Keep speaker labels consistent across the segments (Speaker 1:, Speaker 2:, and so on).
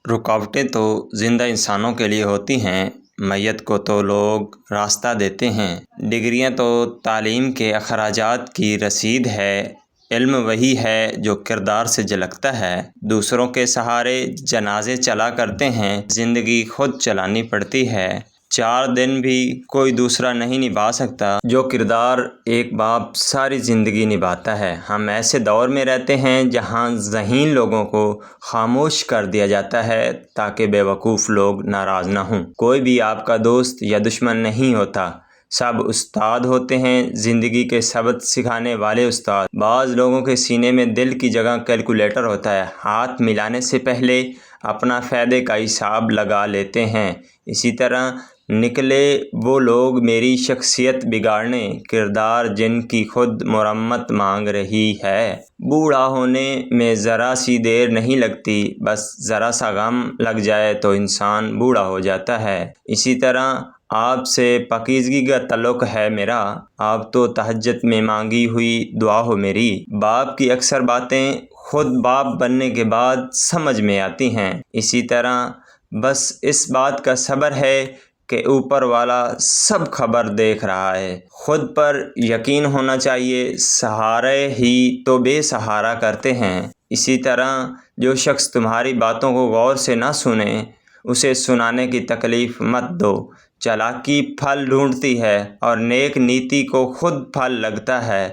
Speaker 1: رکاوٹیں تو زندہ انسانوں کے لیے ہوتی ہیں، میت کو تو لوگ راستہ دیتے ہیں۔ ڈگریاں تو تعلیم کے اخراجات کی رسید ہے، علم وہی ہے جو کردار سے جھلکتا ہے۔ دوسروں کے سہارے جنازے چلا کرتے ہیں، زندگی خود چلانی پڑتی ہے۔ 4 دن بھی کوئی دوسرا نہیں نبھا سکتا جو کردار ایک باپ ساری زندگی نبھاتا ہے۔ ہم ایسے دور میں رہتے ہیں جہاں ذہین لوگوں کو خاموش کر دیا جاتا ہے تاکہ بیوقوف لوگ ناراض نہ ہوں۔ کوئی بھی آپ کا دوست یا دشمن نہیں ہوتا، سب استاد ہوتے ہیں، زندگی کے سبق سکھانے والے استاد۔ بعض لوگوں کے سینے میں دل کی جگہ کیلکولیٹر ہوتا ہے، ہاتھ ملانے سے پہلے اپنا فائدے کا حساب لگا لیتے ہیں۔ اسی طرح نکلے وہ لوگ میری شخصیت بگاڑنے، کردار جن کی خود مرمت مانگ رہی ہے۔ بوڑھا ہونے میں ذرا سی دیر نہیں لگتی، بس ذرا سا غم لگ جائے تو انسان بوڑھا ہو جاتا ہے۔ اسی طرح آپ سے پاکیزگی کا تعلق ہے میرا، آپ تو تہجد میں مانگی ہوئی دعا ہو میری۔ باپ کی اکثر باتیں خود باپ بننے کے بعد سمجھ میں آتی ہیں۔ اسی طرح بس اس بات کا صبر ہے کہ اوپر والا سب خبر دیکھ رہا ہے۔ خود پر یقین ہونا چاہیے، سہارے ہی تو بے سہارا کرتے ہیں۔ اسی طرح جو شخص تمہاری باتوں کو غور سے نہ سنے، اسے سنانے کی تکلیف مت دو۔ چالاکی پھل ڈھونڈتی ہے اور نیک نیتی کو خود پھل لگتا ہے۔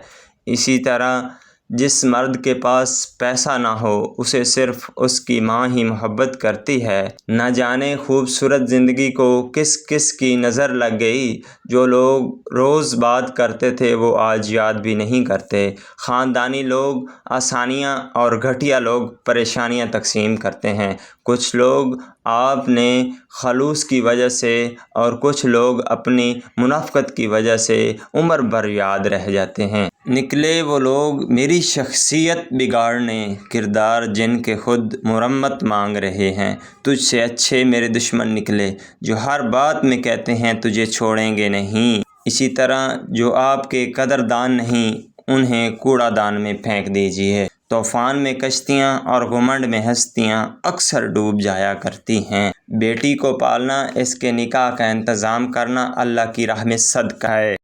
Speaker 1: اسی طرح جس مرد کے پاس پیسہ نہ ہو، اسے صرف اس کی ماں ہی محبت کرتی ہے۔ نہ جانے خوبصورت زندگی کو کس کس کی نظر لگ گئی، جو لوگ روز بات کرتے تھے وہ آج یاد بھی نہیں کرتے۔ خاندانی لوگ آسانیاں اور گھٹیا لوگ پریشانیاں تقسیم کرتے ہیں۔ کچھ لوگ آپ نے خلوص کی وجہ سے اور کچھ لوگ اپنی منافقت کی وجہ سے عمر بھر یاد رہ جاتے ہیں۔ نکلے وہ لوگ میری شخصیت بگاڑنے، کردار جن کے خود مرمت مانگ رہے ہیں۔ تجھ سے اچھے میرے دشمن نکلے، جو ہر بات میں کہتے ہیں تجھے چھوڑیں گے نہیں۔ اسی طرح جو آپ کے قدردان نہیں، انہیں کوڑا دان میں پھینک دیجیے۔ طوفان میں کشتیاں اور گھمنڈ میں ہستیاں اکثر ڈوب جایا کرتی ہیں۔ بیٹی کو پالنا، اس کے نکاح کا انتظام کرنا اللہ کی راہ میں صدقہ ہے۔